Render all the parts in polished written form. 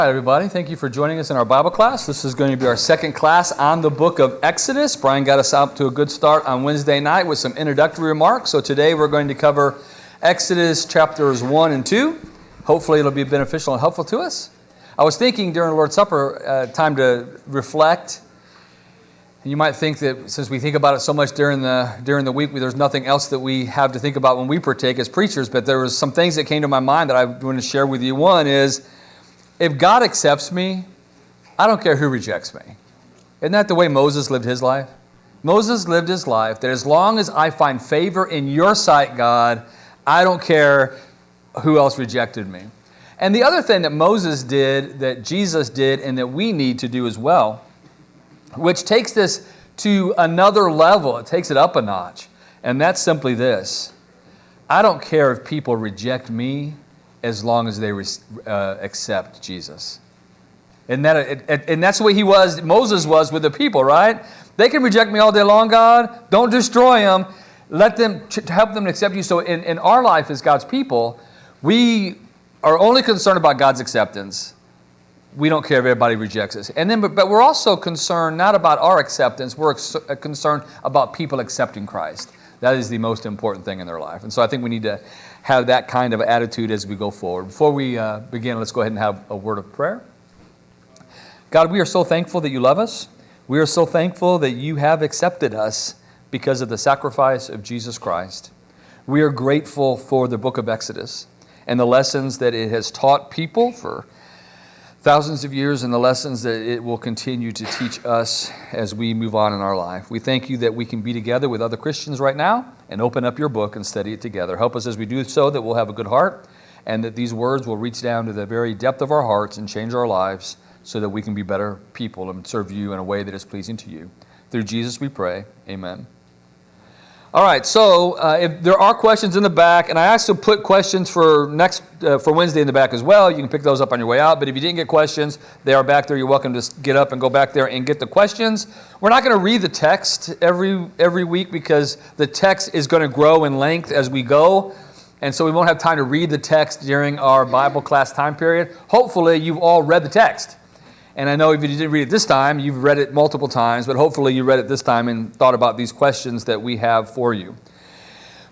Hi, everybody. Thank you for joining us in our Bible class. This is going to be our second class on the book of Exodus. Brian got us out to a good start on Wednesday night with some introductory remarks. So today we're going to cover Exodus chapters 1 and 2. Hopefully it'll be beneficial and helpful to us. I was thinking during the Lord's Supper time to reflect. You might think that since we think about it so much during the week, there's nothing else that we have to think about when we partake as preachers. But there was some things that came to my mind that I want to share with you. One is, if God accepts me, I don't care who rejects me. Isn't that the way Moses lived his life? Moses lived his life that as long as I find favor in your sight, God, I don't care who else rejected me. And the other thing that Moses did, that Jesus did, and that we need to do as well, which takes this to another level, it takes it up a notch, and that's simply this. I don't care if people reject me as long as they accept Jesus. And that's the way Moses was with the people, right? They can reject me all day long, God. Don't destroy them. Let them help them accept you. So in our life as God's people, we are only concerned about God's acceptance. We don't care if everybody rejects us. But we're also concerned not about our acceptance. We're concerned about people accepting Christ. That is the most important thing in their life. And so I think we need to have that kind of attitude as we go forward. Before we begin, let's go ahead and have a word of prayer. God, we are so thankful that you love us. We are so thankful that you have accepted us because of the sacrifice of Jesus Christ. We are grateful for the book of Exodus and the lessons that it has taught people for thousands of years and the lessons that it will continue to teach us as we move on in our life. We thank you that we can be together with other Christians right now and open up your book and study it together. Help us as we do so that we'll have a good heart and that these words will reach down to the very depth of our hearts and change our lives so that we can be better people and serve you in a way that is pleasing to you. Through Jesus we pray. Amen. All right, so if there are questions in the back, and I also put questions for Wednesday in the back as well. You can pick those up on your way out. But if you didn't get questions, they are back there. You're welcome to get up and go back there and get the questions. We're not going to read the text every week because the text is going to grow in length as we go. And so we won't have time to read the text during our Bible class time period. Hopefully, you've all read the text. And I know if you didn't read it this time, you've read it multiple times, but hopefully you read it this time and thought about these questions that we have for you.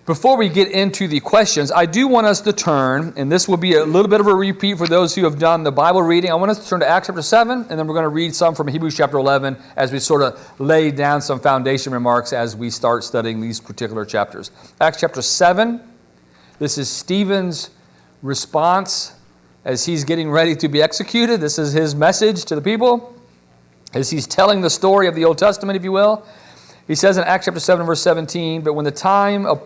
Before we get into the questions, I do want us to turn, and this will be a little bit of a repeat for those who have done the Bible reading. I want us to turn to Acts chapter 7, and then we're going to read some from Hebrews chapter 11 as we sort of lay down some foundation remarks as we start studying these particular chapters. Acts chapter 7, this is Stephen's response as he's getting ready to be executed. This is his message to the people as he's telling the story of the Old Testament, if you will. He says in Acts chapter 7, verse 17, "But when the time of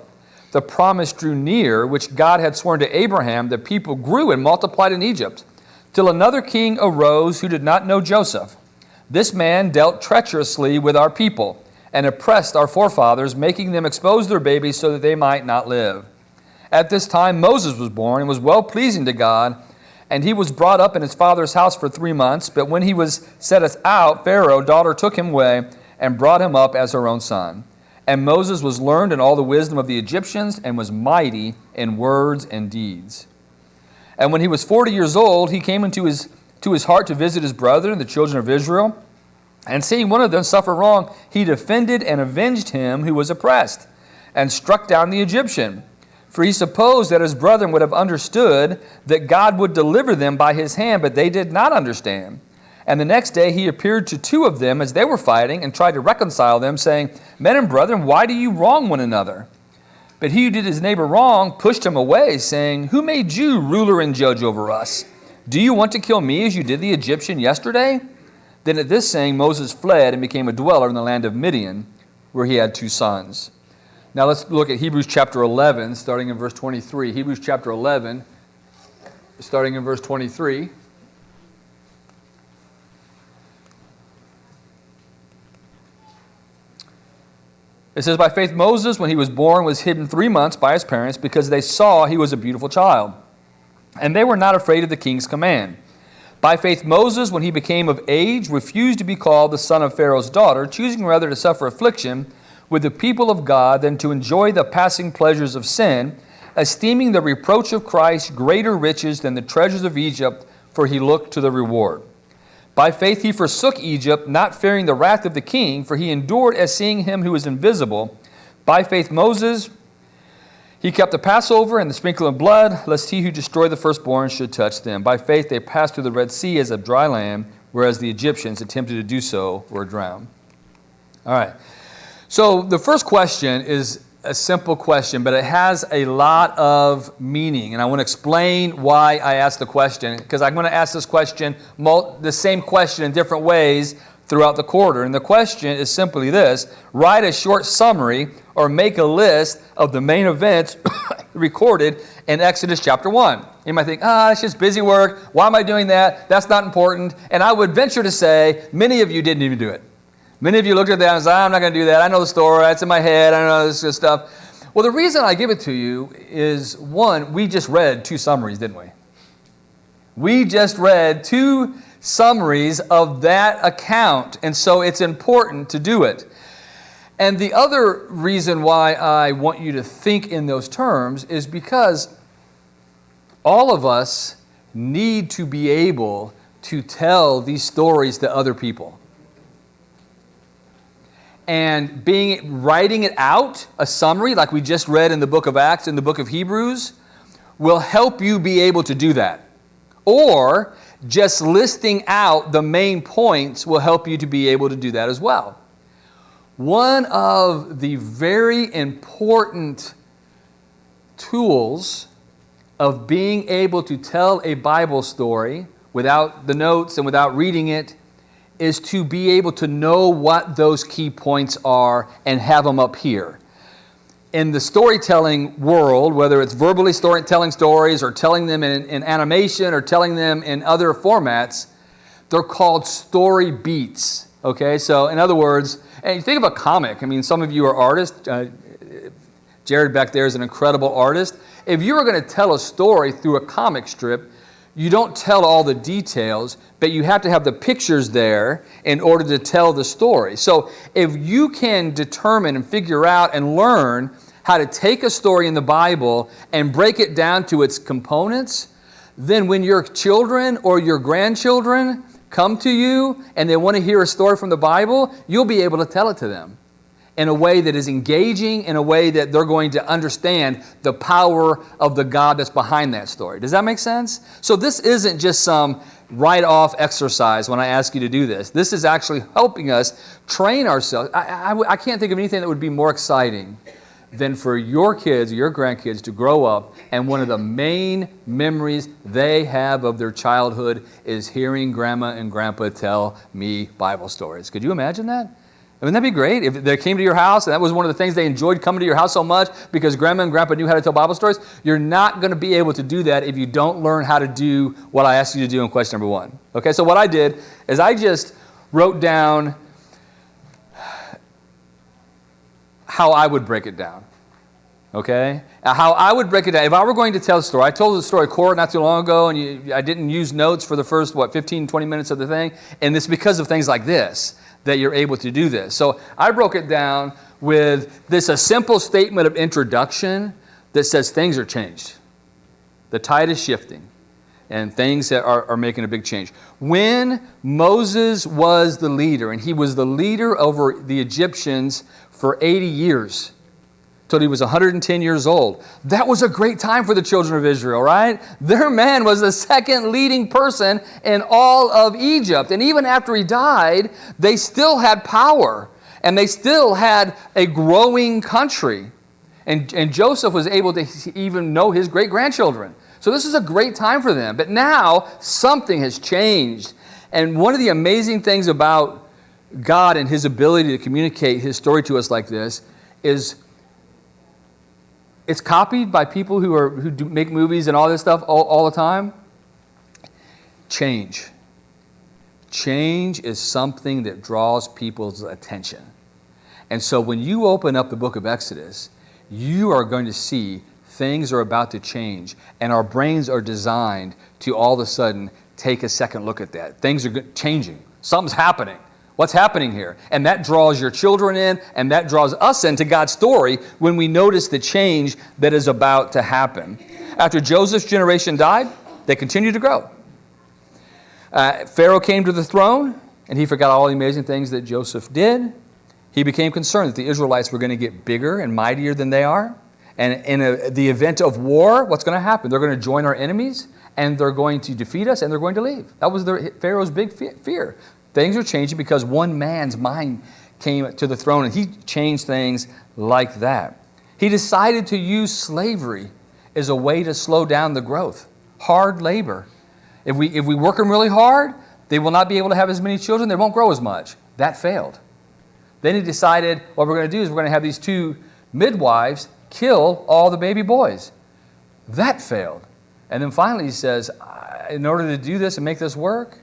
the promise drew near, which God had sworn to Abraham, the people grew and multiplied in Egypt, till another king arose who did not know Joseph. This man dealt treacherously with our people and oppressed our forefathers, making them expose their babies so that they might not live. At this time Moses was born and was well-pleasing to God, and he was brought up in his father's house for 3 months. But when he was set us out, Pharaoh's daughter took him away and brought him up as her own son. And Moses was learned in all the wisdom of the Egyptians and was mighty in words and deeds. And when he was 40 years old, he came to his heart to visit his brethren, the children of Israel. And seeing one of them suffer wrong, he defended and avenged him who was oppressed, and struck down the Egyptian. For he supposed that his brethren would have understood that God would deliver them by his hand, but they did not understand. And the next day he appeared to 2 of them as they were fighting and tried to reconcile them, saying, 'Men and brethren, why do you wrong one another?' But he who did his neighbor wrong pushed him away, saying, 'Who made you ruler and judge over us? Do you want to kill me as you did the Egyptian yesterday?' Then at this saying Moses fled and became a dweller in the land of Midian, where he had 2 sons. Now let's look at Hebrews chapter 11, starting in verse 23. Hebrews chapter 11, starting in verse 23. It says, "By faith Moses, when he was born, was hidden 3 months by his parents, because they saw he was a beautiful child. And they were not afraid of the king's command. By faith Moses, when he became of age, refused to be called the son of Pharaoh's daughter, choosing rather to suffer affliction with the people of God than to enjoy the passing pleasures of sin, esteeming the reproach of Christ greater riches than the treasures of Egypt, for he looked to the reward. By faith he forsook Egypt, not fearing the wrath of the king, for he endured as seeing him who is invisible. By faith Moses, he kept the Passover and the sprinkling of blood, lest he who destroyed the firstborn should touch them. By faith they passed through the Red Sea as a dry land, whereas the Egyptians attempted to do so were drowned. All right. So the first question is a simple question, but it has a lot of meaning. And I want to explain why I asked the question, because I'm going to ask this question, the same question in different ways throughout the quarter. And the question is simply this: write a short summary or make a list of the main events recorded in Exodus chapter 1. You might think, it's just busy work. Why am I doing that? That's not important. And I would venture to say many of you didn't even do it. Many of you looked at that and said, I'm not going to do that. I know the story. It's in my head. I know this good stuff. Well, the reason I give it to you is, one, we just read 2 summaries, didn't we? We just read 2 summaries of that account, and so it's important to do it. And the other reason why I want you to think in those terms is because all of us need to be able to tell these stories to other people. And writing it out, a summary like we just read in the book of Acts and the book of Hebrews, will help you be able to do that. Or just listing out the main points will help you to be able to do that as well. One of the very important tools of being able to tell a Bible story without the notes and without reading it is to be able to know what those key points are and have them up here. In the storytelling world, whether it's verbally telling stories or telling them in animation or telling them in other formats, they're called story beats. Okay, so in other words, and you think of a comic. I mean, some of you are artists. Jared back there is an incredible artist. If you were going to tell a story through a comic strip, you don't tell all the details, but you have to have the pictures there in order to tell the story. So if you can determine and figure out and learn how to take a story in the Bible and break it down to its components, then when your children or your grandchildren come to you and they want to hear a story from the Bible, you'll be able to tell it to them in a way that is engaging, in a way that they're going to understand the power of the God that's behind that story. Does that make sense? So this isn't just some write-off exercise when I ask you to do this. This is actually helping us train ourselves. I can't think of anything that would be more exciting than for your kids, your grandkids to grow up, and one of the main memories they have of their childhood is hearing Grandma and Grandpa tell me Bible stories. Could you imagine that? Wouldn't that be great? If they came to your house and that was one of the things they enjoyed coming to your house so much because Grandma and Grandpa knew how to tell Bible stories, you're not going to be able to do that if you don't learn how to do what I asked you to do in question number 1. Okay, so what I did is I just wrote down how I would break it down. Okay? How I would break it down. If I were going to tell a story, I told the story court not too long ago, and I didn't use notes for the first, 15, 20 minutes of the thing, and it's because of things like this that you're able to do this. So I broke it down with a simple statement of introduction that says things are changed. The tide is shifting, and things are making a big change. When Moses was the leader, and he was the leader over the Egyptians for 80 years, till he was 110 years old. That was a great time for the children of Israel, right? Their man was the second leading person in all of Egypt. And even after he died, they still had power. And they still had a growing country. And Joseph was able to even know his great-grandchildren. So this is a great time for them. But now, something has changed. And one of the amazing things about God and His ability to communicate His story to us like this is it's copied by people who make movies and all this stuff all the time. Change. Change is something that draws people's attention. And so when you open up the book of Exodus, you are going to see things are about to change. And our brains are designed to all of a sudden take a second look at that. Things are changing. Something's happening. What's happening here? And that draws your children in, and that draws us into God's story when we notice the change that is about to happen. After Joseph's generation died, they continued to grow. Pharaoh came to the throne, and he forgot all the amazing things that Joseph did. He became concerned that the Israelites were going to get bigger and mightier than they are. And in the event of war, what's going to happen? They're going to join our enemies, and they're going to defeat us, and they're going to leave. That was Pharaoh's big fear. Things are changing because one man's mind came to the throne, and he changed things like that. He decided to use slavery as a way to slow down the growth. Hard labor. If we work them really hard, they will not be able to have as many children. They won't grow as much. That failed. Then he decided what we're going to do is we're going to have these 2 midwives kill all the baby boys. That failed. And then finally he says, in order to do this and make this work,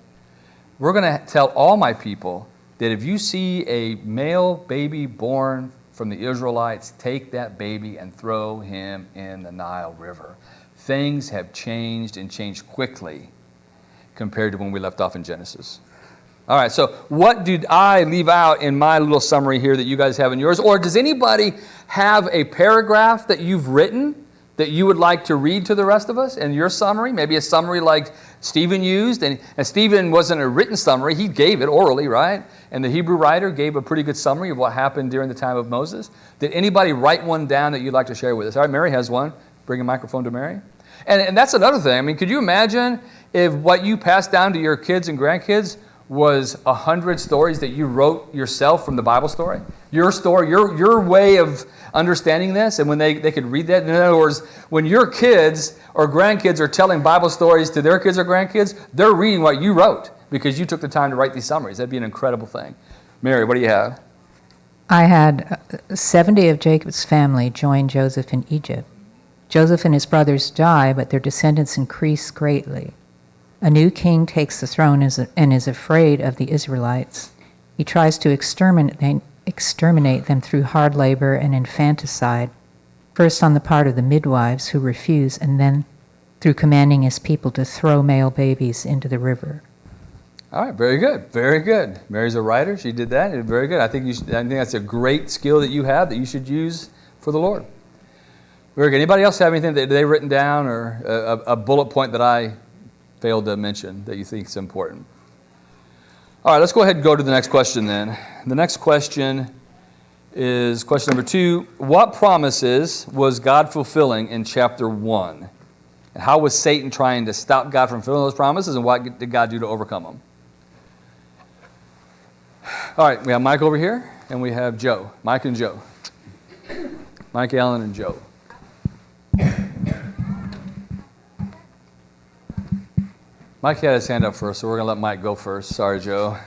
we're going to tell all my people that if you see a male baby born from the Israelites, take that baby and throw him in the Nile River. Things have changed and changed quickly compared to when we left off in Genesis. All right, so what did I leave out in my little summary here that you guys have in yours? Or does anybody have a paragraph that you've written that you would like to read to the rest of us in your summary? Maybe a summary like Stephen used. And Stephen wasn't a written summary. He gave it orally, right? And the Hebrew writer gave a pretty good summary of what happened during the time of Moses. Did anybody write one down that you'd like to share with us? All right, Mary has one. Bring a microphone to Mary. And that's another thing. I mean, could you imagine if what you passed down to your kids and grandkids was 100 stories that you wrote yourself from the Bible story? Your story, your way of understanding this, and when they could read that. In other words, when your kids or grandkids are telling Bible stories to their kids or grandkids, they're reading what you wrote because you took the time to write these summaries. That'd be an incredible thing. Mary, what do you have? I had 70 of Jacob's family join Joseph in Egypt. Joseph and his brothers die, but their descendants increase greatly. A new king takes the throne and is afraid of the Israelites. He tries to exterminate them through hard labor and infanticide, first on the part of the midwives who refuse, and then through commanding his people to throw male babies into the river. All right, very good, very good. Mary's a writer; she did that. Very good. I think that's a great skill that you have that you should use for the Lord. Very good. Anybody else have anything that they written down or a bullet point that I failed to mention that you think is important? All right, let's go ahead and go to the next question then. The next question is question number 2. What promises was God fulfilling in chapter 1? And how was Satan trying to stop God from fulfilling those promises, and what did God do to overcome them? All right, we have Mike over here, and we have Joe. Mike and Joe. Mike Allen and Joe. Mike had his hand up first, so we're going to let Mike go first. Sorry, Joe.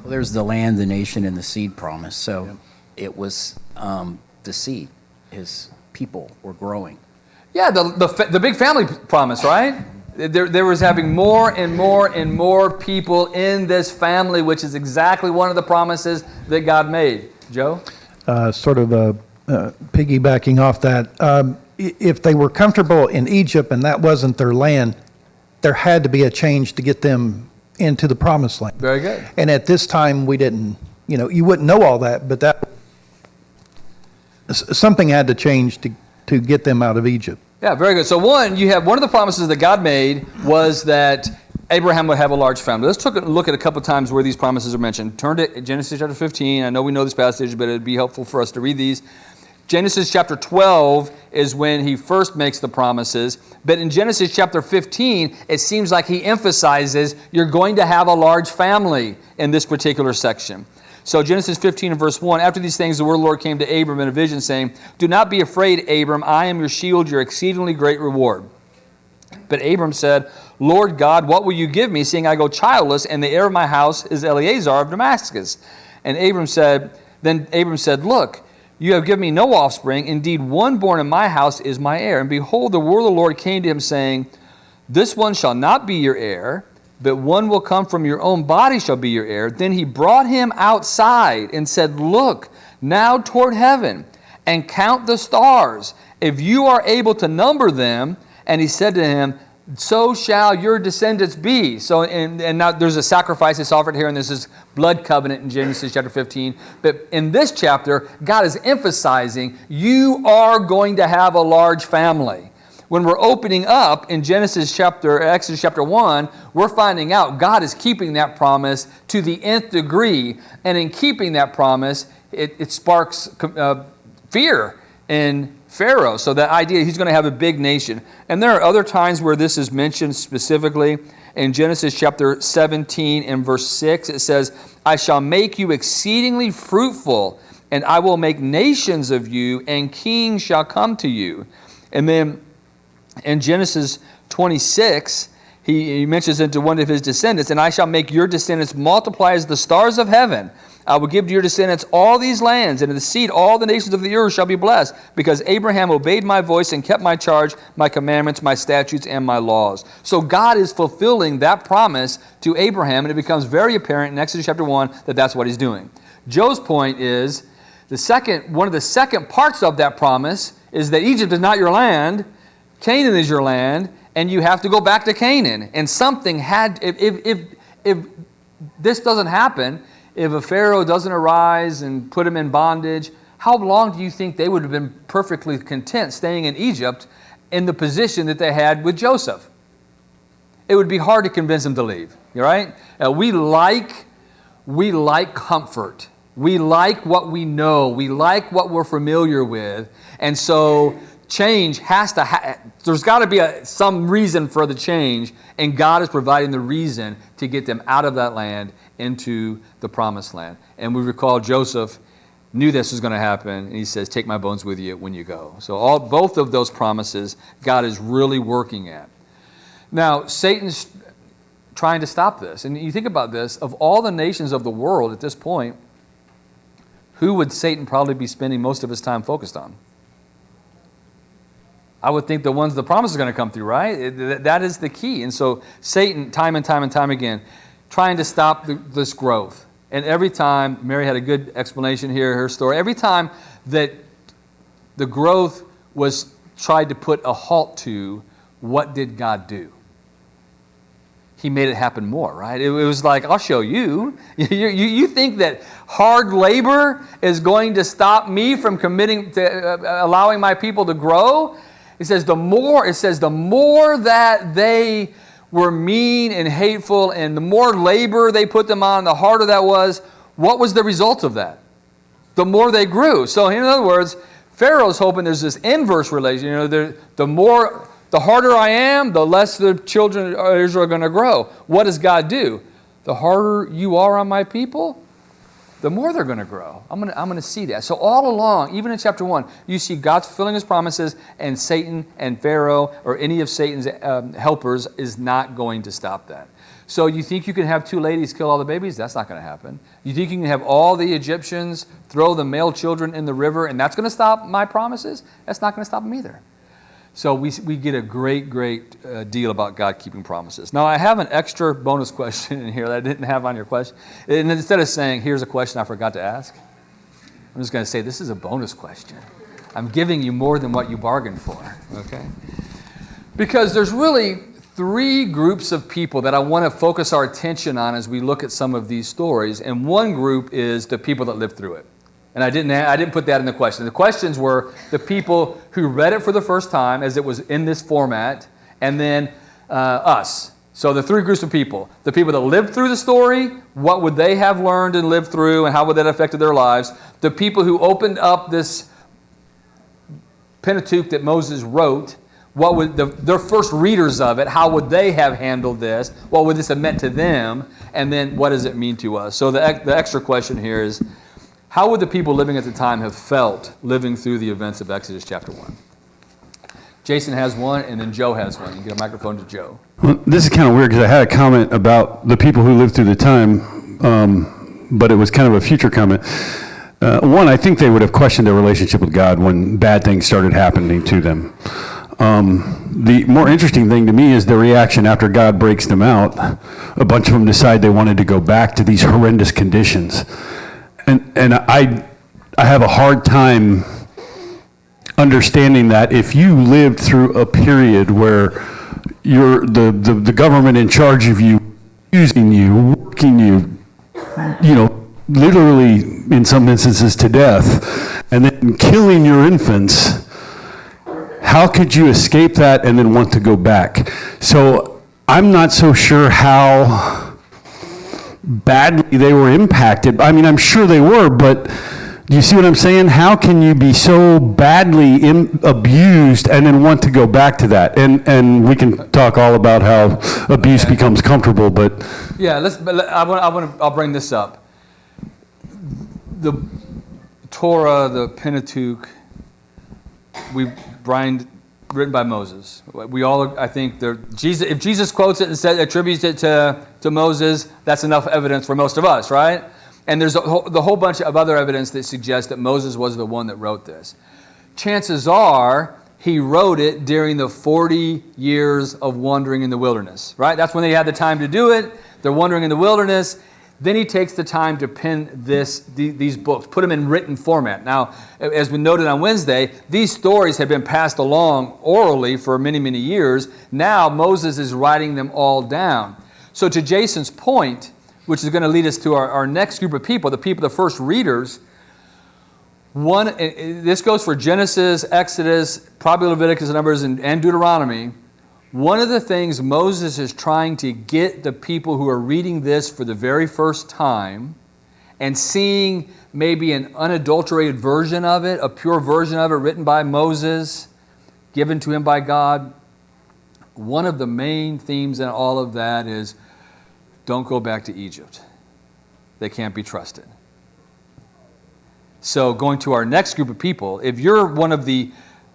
Well, there's the land, the nation, and the seed promise. So it was the seed. His people were growing. Yeah, the big family promise, right? There was having more and more and more people in this family, which is exactly one of the promises that God made. Joe? Piggybacking off that, if they were comfortable in Egypt and that wasn't their land, there had to be a change to get them into the promised land. Very good. And at this time, we didn't, you wouldn't know all that, but something had to change to get them out of Egypt. Yeah, very good. So one of the promises that God made was that Abraham would have a large family. Let's take a look at a couple times where these promises are mentioned. Turn to Genesis chapter 15. I know we know this passage, but it'd be helpful for us to read these. Genesis chapter 12 is when he first makes the promises. But in Genesis chapter 15, it seems like he emphasizes you're going to have a large family in this particular section. So Genesis 15 and verse 1, after these things the word of the Lord came to Abram in a vision, saying, "Do not be afraid, Abram, I am your shield, your exceedingly great reward." But Abram said, "Lord God, what will you give me, seeing I go childless, and the heir of my house is Eleazar of Damascus?" And Abram said, "Look, you have given me no offspring. Indeed, one born in my house is my heir. And behold, the word of the Lord came to him, saying, This one shall not be your heir, but one will come from your own body shall be your heir. Then he brought him outside and said, Look now toward heaven, and count the stars, if you are able to number them. And he said to him, So shall your descendants be. So, and now there's a sacrifice that's offered here, and there's this blood covenant in Genesis chapter 15. But in this chapter, God is emphasizing you are going to have a large family, when we're opening up in Exodus chapter 1, we're finding out God is keeping that promise to the nth degree. And in keeping that promise, it sparks fear in Pharaoh. So the idea he's going to have a big nation. And there are other times where this is mentioned specifically. In Genesis chapter 17 and verse 6, it says, I shall make you exceedingly fruitful, and I will make nations of you, and kings shall come to you. And then in Genesis 26, he mentions it to one of his descendants, and I shall make your descendants multiply as the stars of heaven. I will give to your descendants all these lands, and in the seed all the nations of the earth shall be blessed, because Abraham obeyed my voice and kept my charge, my commandments, my statutes, and my laws. So God is fulfilling that promise to Abraham, and it becomes very apparent in Exodus chapter 1 that that's what he's doing. Joe's point is, one of the second parts of that promise is that Egypt is not your land, Canaan is your land, and you have to go back to Canaan. And something had, if this doesn't happen, if a Pharaoh doesn't arise and put him in bondage, how long do you think they would have been perfectly content staying in Egypt in the position that they had with Joseph? It would be hard to convince them to leave, right? We like comfort. We like what we know. We like what we're familiar with. And so change has to there's got to be some reason for the change, and God is providing the reason to get them out of that land into the promised land. And we recall Joseph knew this was going to happen, and he says, take my bones with you when you go. So both of those promises God is really working at. Now, Satan's trying to stop this. And you think about this, of all the nations of the world at this point, who would Satan probably be spending most of his time focused on? I would think the ones the promise is going to come through, right? That is the key. And so Satan, time and time again, trying to stop this growth. And every time, Mary had a good explanation here, her story, every time that the growth was tried to put a halt to, what did God do? He made it happen more, right? It was like, I'll show you. You think that hard labor is going to stop me from allowing my people to grow? It says the more that they were mean and hateful, and the more labor they put them on, the harder that was. What was the result of that? The more they grew. So in other words, Pharaoh's hoping there's this inverse relation. The harder I am, the less the children of Israel are going to grow. What does God do? The harder you are on my people, the more they're going to grow. I'm going to see that. So all along, even in chapter 1, you see God fulfilling his promises, and Satan and Pharaoh or any of Satan's helpers is not going to stop that. So you think you can have two ladies kill all the babies? That's not going to happen. You think you can have all the Egyptians throw the male children in the river, and that's going to stop my promises? That's not going to stop them either. So we get a great deal about God keeping promises. Now, I have an extra bonus question in here that I didn't have on your question. And instead of saying, here's a question I forgot to ask, I'm just going to say, this is a bonus question. I'm giving you more than what you bargained for, okay? Because there's really three groups of people that I want to focus our attention on as we look at some of these stories. And one group is the people that lived through it. And I didn't put that in the question. The questions were the people who read it for the first time as it was in this format, and then us. So the three groups of people. The people that lived through the story, what would they have learned and lived through, and how would that have affected their lives? The people who opened up this Pentateuch that Moses wrote, what would their first readers of it, how would they have handled this? What would this have meant to them? And then what does it mean to us? So the extra question here is, how would the people living at the time have felt living through the events of Exodus chapter 1? Jason has one, and then Joe has one. You can get a microphone to Joe. Well, this is kind of weird because I had a comment about the people who lived through the time, but it was kind of a future comment. One, I think they would have questioned their relationship with God when bad things started happening to them. The more interesting thing to me is the reaction after God breaks them out. A bunch of them decide they wanted to go back to these horrendous conditions. And I have a hard time understanding that if you lived through a period where the government in charge of you, using you, working you, literally in some instances to death, and then killing your infants, how could you escape that and then want to go back? So I'm not so sure how badly they were impacted. I mean, I'm sure they were, but do you see what I'm saying? How can you be so badly abused and then want to go back to that? And we can talk all about how abuse becomes comfortable, but Yeah, I'll bring this up. The Torah, the Pentateuch, Brian, written by Moses. We all, I think, if Jesus quotes it and attributes it to Moses, that's enough evidence for most of us, right? And there's the whole bunch of other evidence that suggests that Moses was the one that wrote this. Chances are he wrote it during the 40 years of wandering in the wilderness, right? That's when they had the time to do it. They're wandering in the wilderness. Then he takes the time to pen these books, put them in written format. Now, as we noted on Wednesday, these stories have been passed along orally for many, many years. Now Moses is writing them all down. So to Jason's point, which is going to lead us to our next group of people, the first readers. This goes for Genesis, Exodus, probably Leviticus, Numbers, and Deuteronomy. One of the things Moses is trying to get the people who are reading this for the very first time and seeing maybe an unadulterated version of it, a pure version of it written by Moses, given to him by God, one of the main themes in all of that is, don't go back to Egypt. They can't be trusted. So going to our next group of people, if you're one of the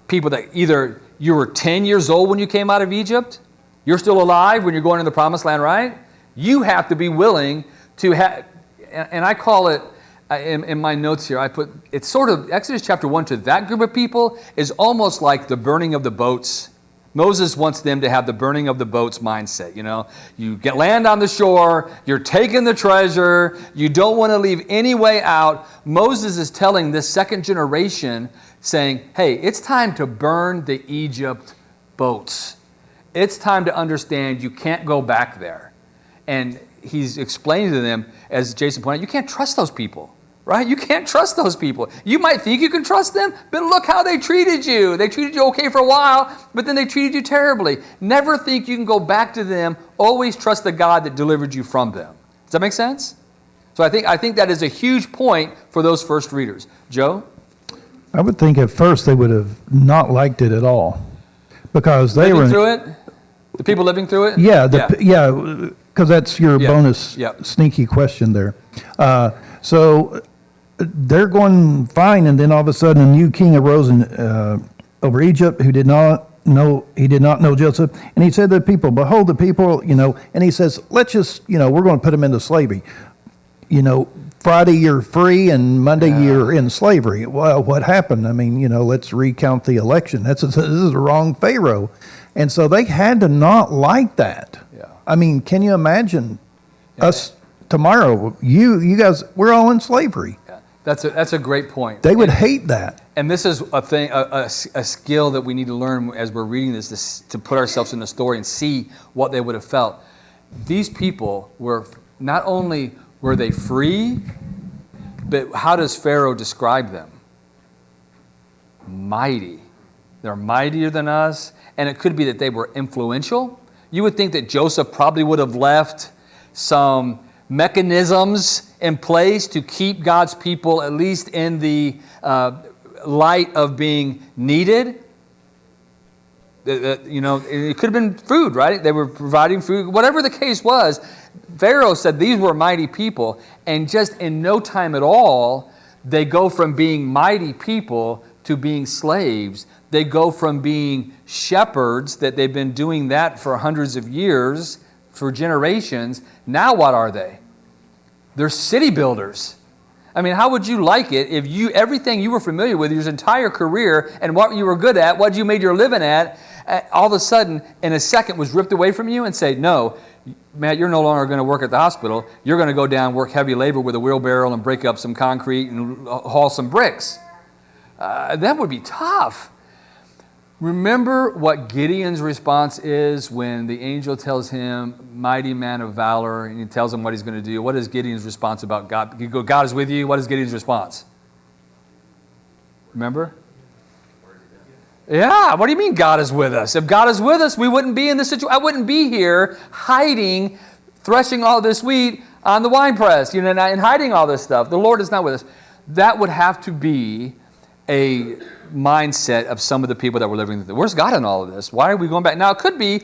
people that either you were 10 years old when you came out of Egypt, you're still alive when you're going to the promised land, right? You have to be willing to have, and I call it, in my notes here, I put, it's sort of, Exodus chapter 1 to that group of people is almost like the burning of the boats. Moses wants them to have the burning of the boats mindset, you know. You land on the shore, you're taking the treasure, you don't want to leave any way out. Moses is telling this second generation, saying, hey, it's time to burn the Egypt boats. It's time to understand you can't go back there. And he's explaining to them, as Jason pointed out, you can't trust those people. Right? You can't trust those people. You might think you can trust them, but look how they treated you. They treated you okay for a while, but then they treated you terribly. Never think you can go back to them. Always trust the God that delivered you from them. Does that make sense? So I think that is a huge point for those first readers. Joe? I would think at first they would have not liked it at all because they Living were through it? The people living through it? Yeah, because that's your bonus sneaky question there. So they're going fine, and then all of a sudden a new king arose over Egypt who did not know Joseph, and he said to the people, behold the people, and he says, let's just, we're going to put them into slavery. Friday you're free and Monday you're in slavery. Well, what happened? I mean, let's recount the election. This is the wrong Pharaoh. And so they had to not like that. Yeah. I mean, can you imagine us tomorrow? You guys, we're all in slavery. Yeah. That's a great point. They would hate that. And this is a thing, a skill that we need to learn as we're reading this to put ourselves in the story and see what they would have felt. These people were not only were they free, but how does Pharaoh describe them? Mighty. They're mightier than us, and it could be that they were influential. You would think that Joseph probably would have left some mechanisms in place to keep God's people at least in the light of being needed. It could have been food, right? They were providing food. Whatever the case was, Pharaoh said these were mighty people, and just in no time at all, they go from being mighty people to being slaves. They go from being shepherds, that they've been doing that for hundreds of years, for generations. Now what are they? They're city builders. I mean, how would you like it if everything you were familiar with your entire career and what you were good at, what you made your living at, all of a sudden, in a second, was ripped away from you and say, no, Matt, you're no longer going to work at the hospital. You're going to go down, work heavy labor with a wheelbarrow and break up some concrete and haul some bricks. That would be tough. Remember what Gideon's response is when the angel tells him, mighty man of valor, and he tells him what he's going to do. What is Gideon's response about God? God is with you. What is Gideon's response? Remember? Yeah, what do you mean God is with us? If God is with us, we wouldn't be in this situation. I wouldn't be here hiding, threshing all this wheat on the winepress, and hiding all this stuff. The Lord is not with us. That would have to be a mindset of some of the people that were living. Where's God in all of this? Why are we going back? Now, it could be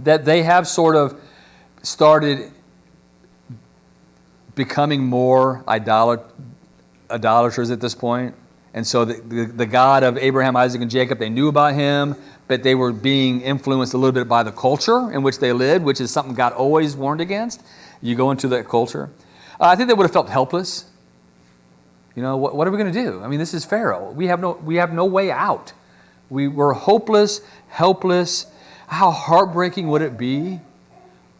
that they have sort of started becoming more idolaters at this point. And so the God of Abraham, Isaac, and Jacob, they knew about him, but they were being influenced a little bit by the culture in which they lived, which is something God always warned against. You go into that culture. I think they would have felt helpless. What are we going to do? I mean, this is Pharaoh. We have no way out. We were hopeless, helpless. How heartbreaking would it be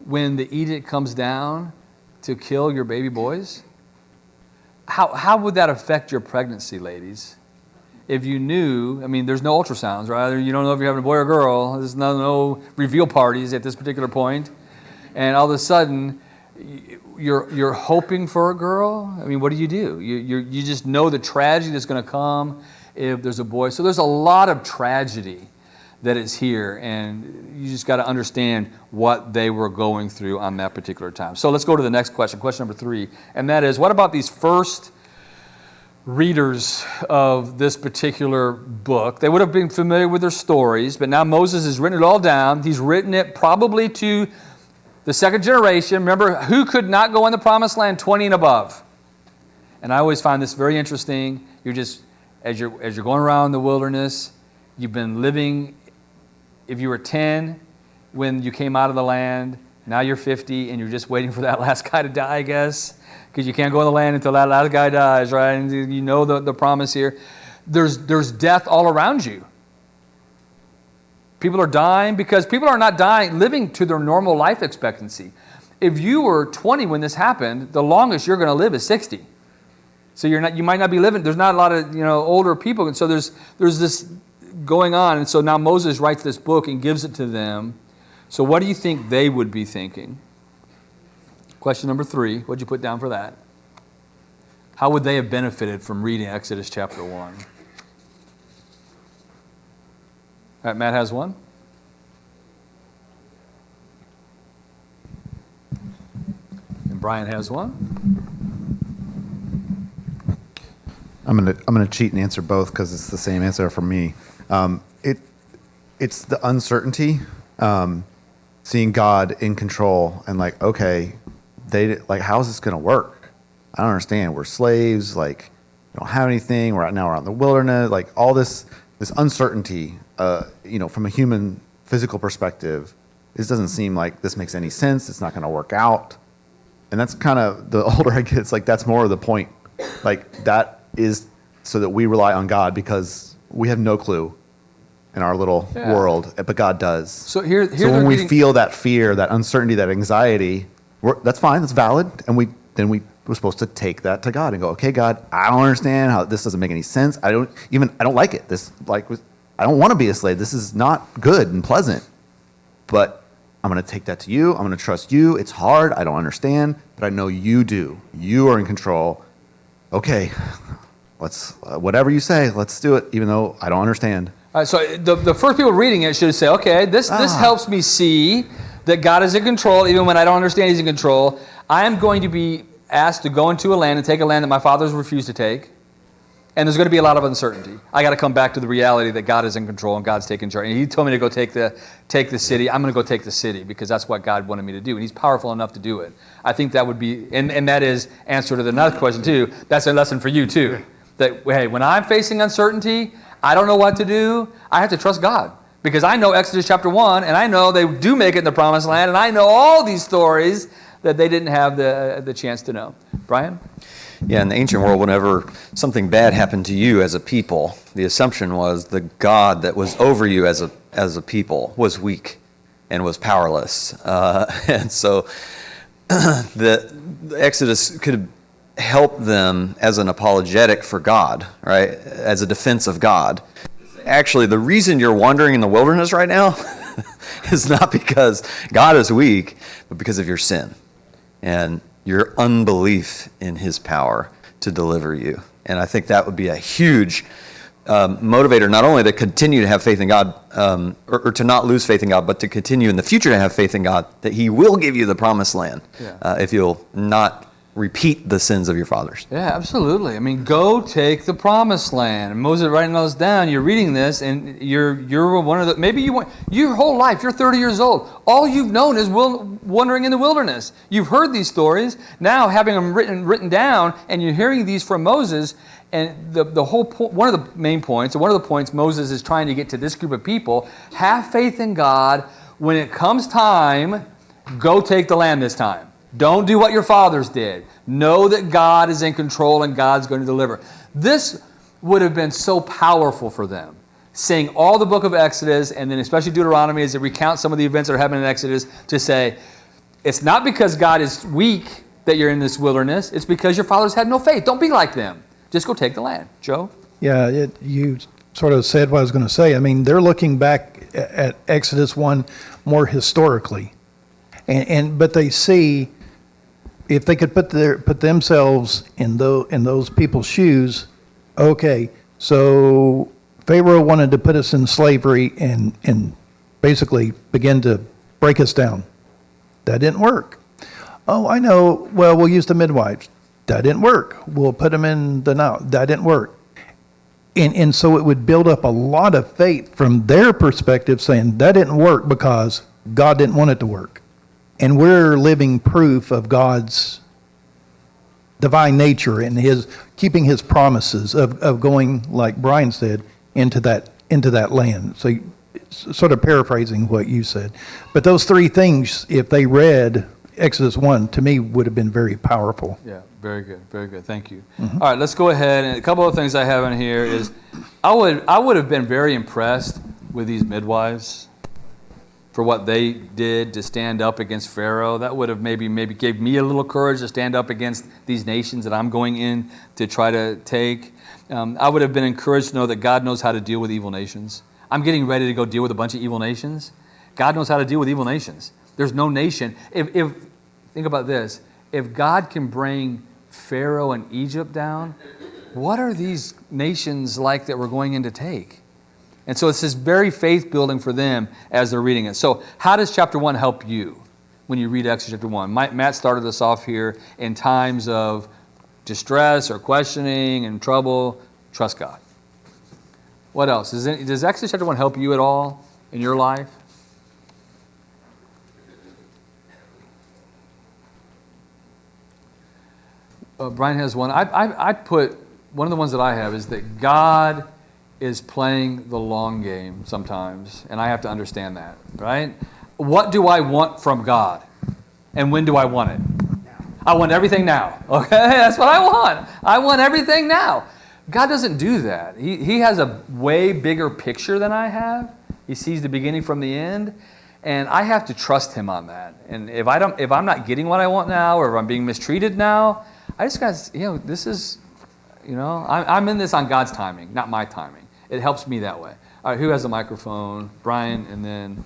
when the edict comes down to kill your baby boys? How would that affect your pregnancy, ladies? If you knew, there's no ultrasounds, right? You don't know if you're having a boy or a girl. There's no reveal parties at this particular point. And all of a sudden, you're hoping for a girl. What do? You just know the tragedy that's going to come if there's a boy. So there's a lot of tragedy that is here, and you just got to understand what they were going through on that particular time. So let's go to the next question number 3, and that is, what about these first readers of this particular book? They would have been familiar with their stories, but now Moses has written it all down. He's written it probably to the second generation. Remember, who could not go in the promised land? 20 and above. And I always find this very interesting. You're just, as you're going around the wilderness, you've been living. If you were 10 when you came out of the land, now you're 50 and you're just waiting for that last guy to die, I guess, because you can't go in the land until that last guy dies, right? And you know the promise here. There's death all around you. People are dying because people are not living to their normal life expectancy. If you were 20 when this happened, the longest you're going to live is 60. So you might not be living. There's not a lot of older people, and so there's this going on. And so now Moses writes this book and gives it to them. So what do you think they would be thinking? Question number 3, what'd you put down for that? How would they have benefited from reading Exodus chapter 1? All right, Matt has one. And Brian has one. I'm gonna cheat and answer both because it's the same answer for me. It's the uncertainty, seeing God in control and okay, how is this gonna work? I don't understand. We're slaves. We don't have anything. We're out in the wilderness. All this uncertainty. From a human physical perspective, this doesn't seem like this makes any sense. It's not gonna work out. And that's kind of, the older I get, it's that's more of the point. That is so that we rely on God because we have no clue in our little world, but God does. So here so when we feel that fear, that uncertainty, that anxiety, that's fine, that's valid, and we're supposed to take that to God and go, okay, God, I don't understand how this doesn't make any sense. I don't like it. I don't want to be a slave. This is not good and pleasant, but I'm going to take that to you. I'm going to trust you. It's hard. I don't understand, but I know you do. You are in control. Okay, let's whatever you say, let's do it, even though I don't understand. All right, so the first people reading it should say, okay, this helps me see that God is in control, even when I don't understand He's in control. I am going to be asked to go into a land and take a land that my fathers refused to take, and there's going to be a lot of uncertainty. I got to come back to the reality that God is in control and God's taking charge. And He told me to go take the city. I'm going to go take the city because that's what God wanted me to do, and He's powerful enough to do it. I think that would be, and that is answer to the next question too. That's a lesson for you too. That hey, when I'm facing uncertainty, I don't know what to do. I have to trust God because I know Exodus chapter 1, and I know they do make it in the promised land, and I know all these stories that they didn't have the chance to know. Brian? Yeah, in the ancient world, whenever something bad happened to you as a people, the assumption was the God that was over you as a people was weak and was powerless. And so the Exodus could help them as an apologetic for God, right? As a defense of God. Actually, the reason you're wandering in the wilderness right now is not because God is weak, but because of your sin and your unbelief in His power to deliver you. And I think that would be a huge motivator not only to continue to have faith in God, or to not lose faith in God, but to continue in the future to have faith in God, that He will give you the promised land if you'll not repeat the sins of your fathers. Yeah, absolutely. I mean, go take the promised land. And Moses writing those down, you're reading this, and you're one of the, maybe you want, your whole life, you're 30 years old. All you've known is wandering in the wilderness. You've heard these stories. Now, having them written down, and you're hearing these from Moses, and the whole one of the main points, or one of the points Moses is trying to get to this group of people, have faith in God. When it comes time, go take the land this time. Don't do what your fathers did. Know that God is in control and God's going to deliver. This would have been so powerful for them. Saying all the book of Exodus, and then especially Deuteronomy, as they recount some of the events that are happening in Exodus, to say, it's not because God is weak that you're in this wilderness. It's because your fathers had no faith. Don't be like them. Just go take the land. Joe? Yeah, you sort of said what I was going to say. I mean, they're looking back at Exodus 1 more historically. But they see, if they could put themselves in those people's shoes, okay, so Pharaoh wanted to put us in slavery and basically begin to break us down. That didn't work. Oh, I know. Well, we'll use the midwives. That didn't work. We'll put them in the Nile. That didn't work. And so it would build up a lot of faith from their perspective, saying that didn't work because God didn't want it to work. And we're living proof of God's divine nature and His keeping His promises of going, like Brian said, into that land. So, sort of paraphrasing what you said. But those three things, if they read Exodus 1, to me would have been very powerful. Yeah, very good, very good. Thank you. Mm-hmm. All right, let's go ahead. And a couple of things I have in here is, I would have been very impressed with these midwives for what they did to stand up against Pharaoh. That would have maybe gave me a little courage to stand up against these nations that I'm going in to try to take. I would have been encouraged to know that God knows how to deal with evil nations. I'm getting ready to go deal with a bunch of evil nations. God knows how to deal with evil nations. There's no nation. If think about this, if God can bring Pharaoh and Egypt down, what are these nations like that we're going in to take? And so it's this very faith building for them as they're reading it. So how does chapter 1 help you when you read Exodus chapter 1? Matt started us off here in times of distress or questioning and trouble. Trust God. What else? Does Exodus chapter 1 help you at all in your life? Brian has one. I put, one of the ones that I have is that God is playing the long game sometimes, and I have to understand that, right? What do I want from God? And when do I want it? I want everything now, okay? That's what I want. I want everything now. God doesn't do that. He has a way bigger picture than I have. He sees the beginning from the end, and I have to trust Him on that. And if I'm not getting what I want now, or if I'm being mistreated now, I just got to, this is, I'm in this on God's timing, not my timing. It helps me that way. All right, who has the microphone? Brian, and then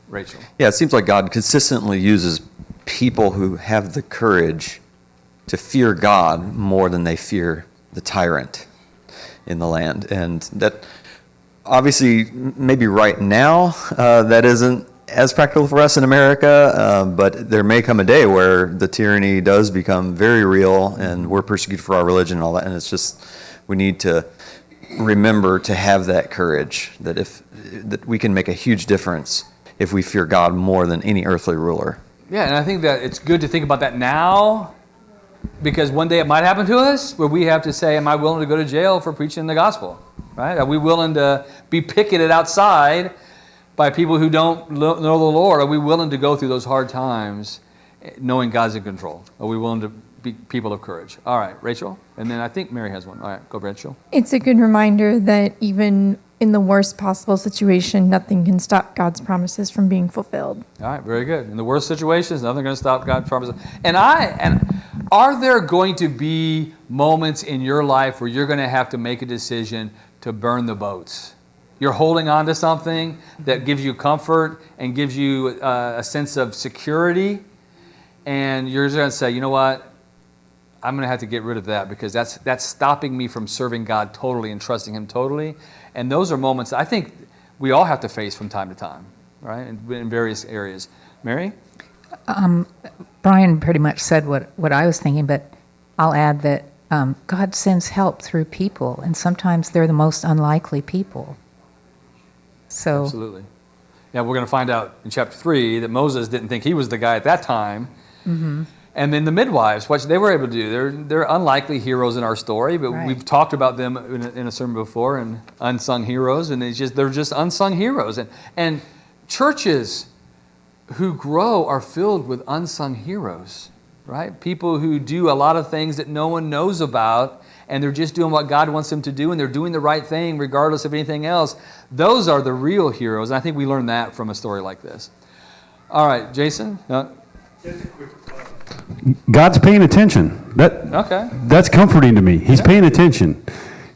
Rachel. Yeah, it seems like God consistently uses people who have the courage to fear God more than they fear the tyrant in the land. And that obviously, maybe right now, that isn't as practical for us in America, but there may come a day where the tyranny does become very real and we're persecuted for our religion and all that. And it's just, we need to remember to have that courage, that we can make a huge difference if we fear God more than any earthly ruler. Yeah, and I think that it's good to think about that now, because one day it might happen to us where we have to say, am I willing to go to jail for preaching the gospel? Right? Are we willing to be picketed outside by people who don't know the Lord? Are we willing to go through those hard times knowing God's in control? Are we willing to be people of courage? All right, Rachel, and then I think Mary has one. All right, go, Rachel. It's a good reminder that even in the worst possible situation, nothing can stop God's promises from being fulfilled. All right, very good. In the worst situations, nothing's going to stop God's promises. And are there going to be moments in your life where you're going to have to make a decision to burn the boats? You're holding on to something that gives you comfort and gives you a sense of security, and you're just going to say, you know what? I'm going to have to get rid of that because that's stopping me from serving God totally and trusting Him totally. And those are moments I think we all have to face from time to time, right? In various areas. Mary? Brian pretty much said what I was thinking, but I'll add that God sends help through people, and sometimes they're the most unlikely people. So Absolutely. Yeah, we're going to find out in chapter 3 that Moses didn't think he was the guy at that time. Mm-hmm. And then the midwives, what they were able to do, they're unlikely heroes in our story, but Right. we've talked about them in a sermon before, and unsung heroes, and they're just unsung heroes. And churches who grow are filled with unsung heroes, right? People who do a lot of things that no one knows about, and they're just doing what God wants them to do, and they're doing the right thing regardless of anything else. Those are the real heroes, and I think we learn that from a story like this. All right, Jason? God's paying attention. Okay. That's comforting to me. He's paying attention.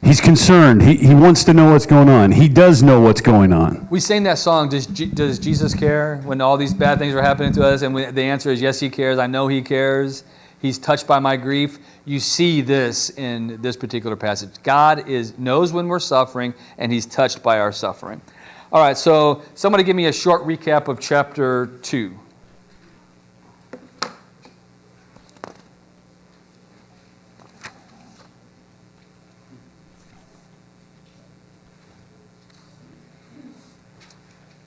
He's concerned. He wants to know what's going on. He does know what's going on. We sang that song, Does Jesus care? When all these bad things are happening to us, and the answer is yes, He cares. I know He cares. He's touched by my grief. You see this in this particular passage. God knows when we're suffering, and He's touched by our suffering. All right, so somebody give me a short recap of chapter 2.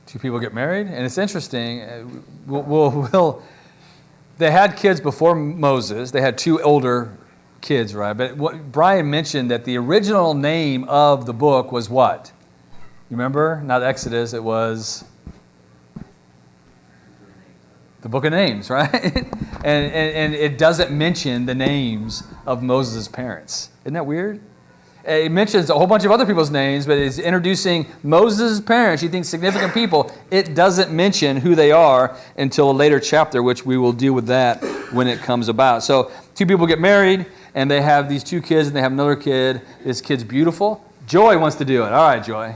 Two people get married, and it's interesting. They had kids before Moses. They had 2 older kids, right? But what Brian mentioned that the original name of the book was what? You remember? Not Exodus. It was the Book of Names, right? and it doesn't mention the names of Moses' parents. Isn't that weird? It mentions a whole bunch of other people's names, but it's introducing Moses' parents. You think significant people. It doesn't mention who they are until a later chapter, which we will deal with that when it comes about. So 2 people get married, and they have these 2 kids, and they have another kid. This kid's beautiful. Joy wants to do it. All right, Joy.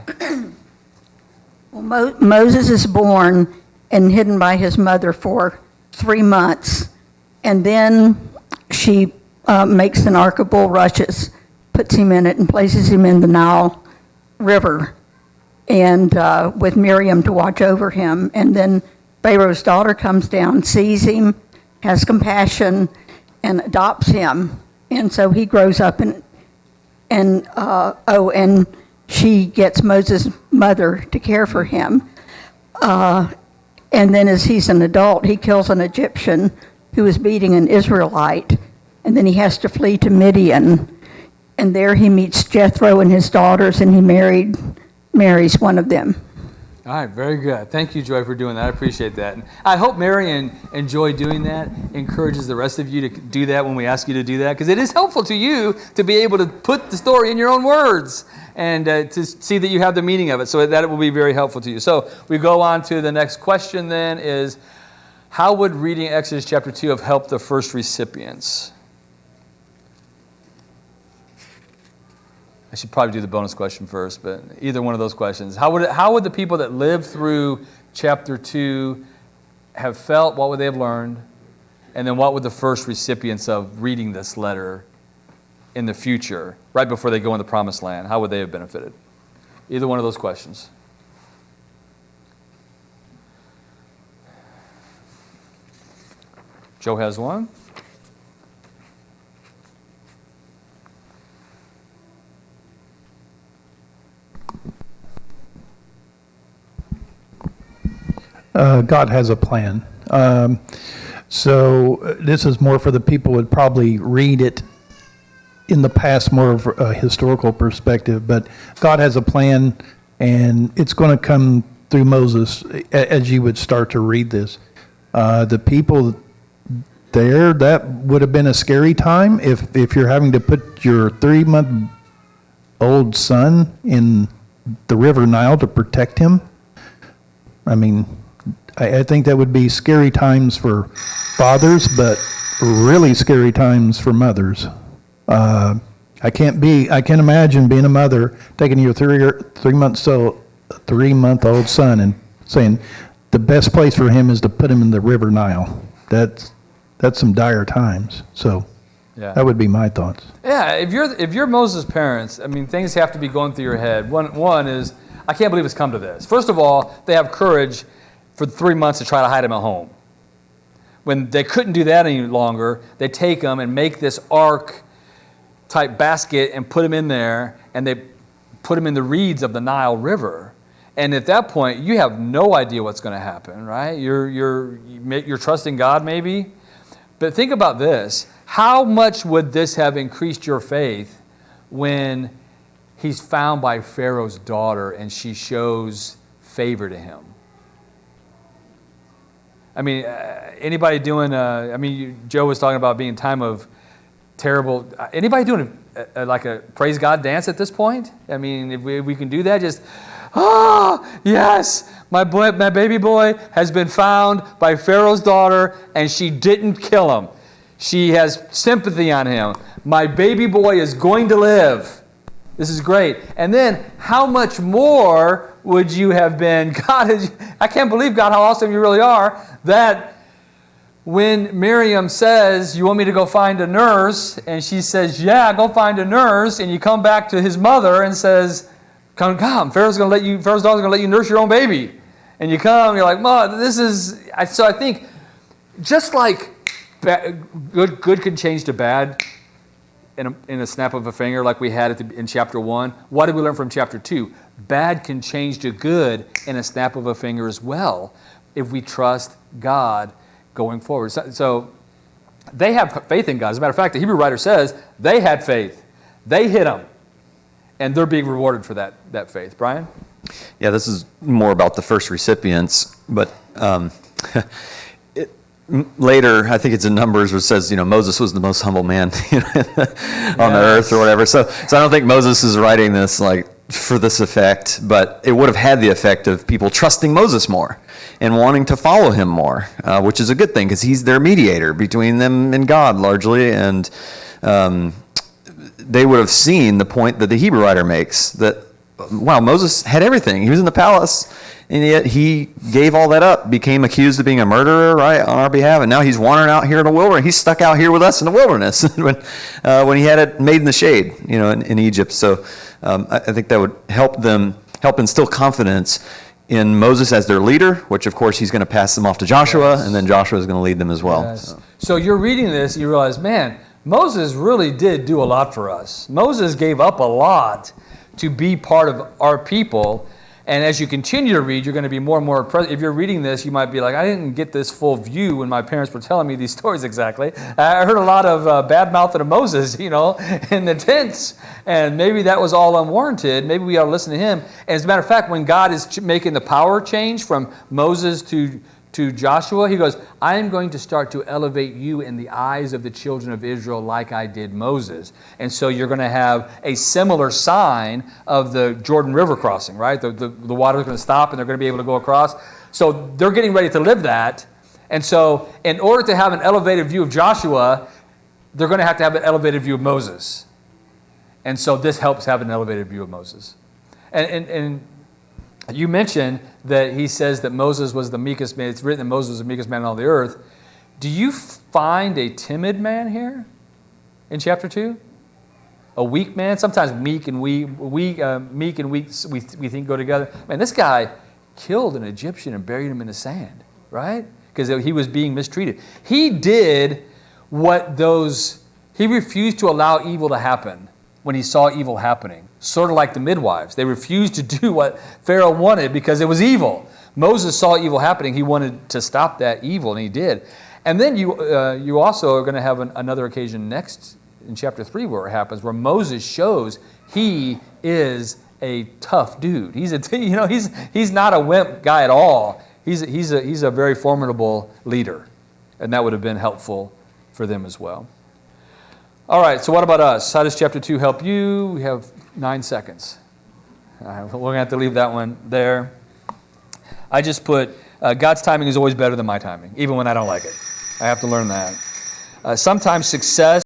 Well, Moses is born and hidden by his mother for 3 months, and then she makes an ark of bulrushes, puts him in it, and places him in the Nile River, and with Miriam to watch over him. And then Pharaoh's daughter comes down, sees him, has compassion, and adopts him. And so he grows up, and she gets Moses' mother to care for him. And then as he's an adult, he kills an Egyptian who is beating an Israelite, and then he has to flee to Midian. And there he meets Jethro and his daughters, and he marries one of them. All right, very good. Thank you, Joy, for doing that. I appreciate that. And I hope Mary and Joy doing that encourages the rest of you to do that when we ask you to do that, because it is helpful to you to be able to put the story in your own words and to see that you have the meaning of it. So that it will be very helpful to you. So we go on to the next question then is, how would reading Exodus chapter 2 have helped the first recipients? I should probably do the bonus question first, but either one of those questions. How would the people that lived through chapter 2 have felt? What would they have learned? And then what would the first recipients of reading this letter in the future, right before they go in the promised land, how would they have benefited? Either one of those questions. Joe has one. God has a plan. So this is more for the people who would probably read it in the past, more of a historical perspective. But God has a plan, and it's going to come through Moses as you would start to read this. The people there, that would have been a scary time if you're having to put your 3-month-old son in the River Nile to protect him. I mean, I think that would be scary times for fathers, but really scary times for mothers. I can't imagine being a mother taking your 3-month-old son and saying the best place for him is to put him in the River Nile. That's some dire times. So, Yeah. That would be my thoughts. Yeah, if you're Moses' parents, I mean, things have to be going through your head. One is, I can't believe it's come to this. First of all, they have courage for 3 months to try to hide him at home. When they couldn't do that any longer, they take him and make this ark-type basket and put him in there, and they put him in the reeds of the Nile River. And at that point, you have no idea what's going to happen, right? You're trusting God, maybe. But think about this. How much would this have increased your faith when he's found by Pharaoh's daughter and she shows favor to him? I mean, anybody doing, Joe was talking about being time of terrible, anybody doing like a praise God dance at this point? I mean, if we can do that, just, yes, my baby boy has been found by Pharaoh's daughter and she didn't kill him. She has sympathy on him. My baby boy is going to live. This is great. And then how much more would you have been, I can't believe, God, how awesome you really are, that when Miriam says, you want me to go find a nurse, and she says, yeah, go find a nurse, and you come back to his mother and says, come, Pharaoh's daughter's going to let you nurse your own baby. And you come, you're like, Mom, so I think, just like good can change to bad in a snap of a finger, like we had in chapter 1. What did we learn from chapter 2? Bad can change to good in a snap of a finger as well, if we trust God going forward. So they have faith in God. As a matter of fact, the Hebrew writer says they had faith. They hit him, and they're being rewarded for that faith. Brian? Yeah, this is more about the first recipients, but later, I think it's in Numbers, where it says, Moses was the most humble man on the earth or whatever. So I don't think Moses is writing this like for this effect, but it would have had the effect of people trusting Moses more and wanting to follow him more, which is a good thing because he's their mediator between them and God largely. And they would have seen the point that the Hebrew writer makes, that, wow, Moses had everything. He was in the palace. And yet he gave all that up, became accused of being a murderer, right, on our behalf, and now he's wandering out here in the wilderness. He's stuck out here with us in the wilderness when he had it made in the shade, in Egypt. So I think that would help instill confidence in Moses as their leader, which of course he's going to pass them off to Joshua, and then Joshua is going to lead them as well. Yes. So you're reading this, and you realize, man, Moses really did do a lot for us. Moses gave up a lot to be part of our people. And as you continue to read, you're going to be more and more impressed. If you're reading this, you might be like, I didn't get this full view when my parents were telling me these stories exactly. I heard a lot of bad mouthing of Moses, in the tents. And maybe that was all unwarranted. Maybe we ought to listen to him. And as a matter of fact, when God is making the power change from Moses to Joshua, he goes, I am going to start to elevate you in the eyes of the children of Israel like I did Moses. And so you're going to have a similar sign of the Jordan River crossing, right? The water's going to stop and they're going to be able to go across. So they're getting ready to live that. And so in order to have an elevated view of Joshua, they're going to have an elevated view of Moses. And so this helps have an elevated view of Moses. And you mentioned that he says that Moses was the meekest man. It's written that Moses was the meekest man on the earth. Do you find a timid man here in chapter 2? A weak man? Sometimes meek and weak we think go together. Man, this guy killed an Egyptian and buried him in the sand, right? Because he was being mistreated. He did he refused to allow evil to happen when he saw evil happening. Sort of like the midwives. They refused to do what Pharaoh wanted because it was evil. Moses saw evil happening. He wanted to stop that evil, and he did. And then you also are going to have another occasion next in chapter 3 where it happens, where Moses shows he is a tough dude. He's not a wimp guy at all. He's a very formidable leader, and that would have been helpful for them as well. All right, so what about us? How does chapter 2 help you? We have 9 seconds. We're going to have to leave that one there. I just put, God's timing is always better than my timing, even when I don't like it. I have to learn that. Sometimes success